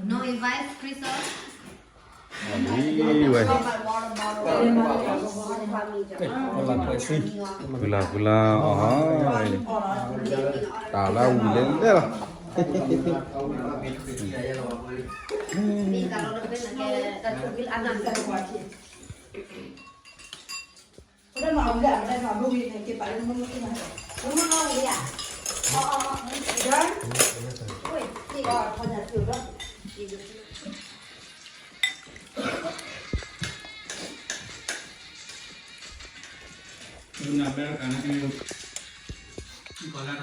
No invite Chris. Đi vậy. Gula, tao lau lên đấy rồi. Vì kalau lebih nak dan mobil anak saya buat. Udah mau enggak? Udah mau bumi nih kita ini mau mesti mana? Mau ya? Dan, Woi, oh, punya juga. Una vez acá en con la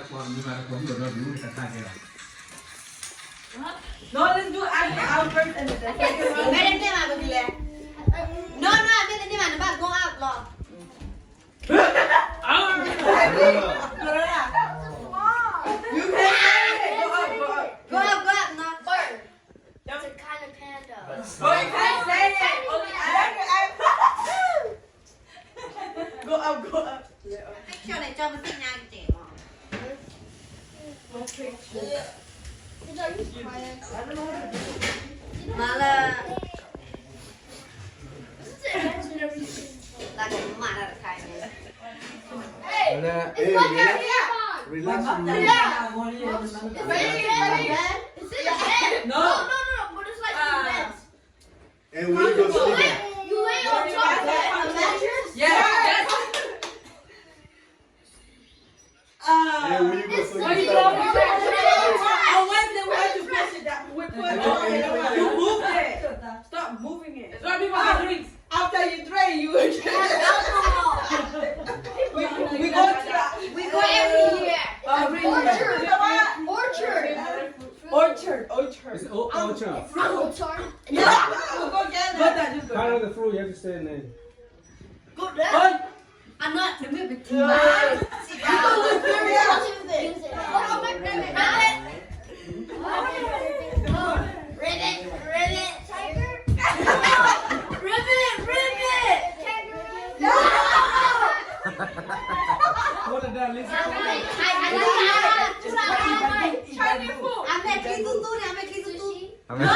con dulu kita tanya. No, let's do out first and then second. Better than mana begini? No, better than mana? Bang, go out loh. Corona. You can say it. Go up, no. It's a kind of panda. Oh, you can't say it. Only Go up. Cho này cho mình nhanh trẻ mà. Mà là cũng mà là khai này. Relax. No. But it's like two beds. And we go sleep. You lay on top of the mattress. Yeah. And we go sleep. On Wednesday we have to push it down. We put it on. You move it. Stop moving it. It's gonna be my drinks. After you train, you will we go every year. Orchard. It's orchard. Yeah, we'll go get it. Just Part go. of the fruit, you have to stay in there. Anh nói đừng biết bị Ôi. thương mà. What did that listen to? Chinese food. Anh này khi tu tu này, anh này khi tu tu. Amen.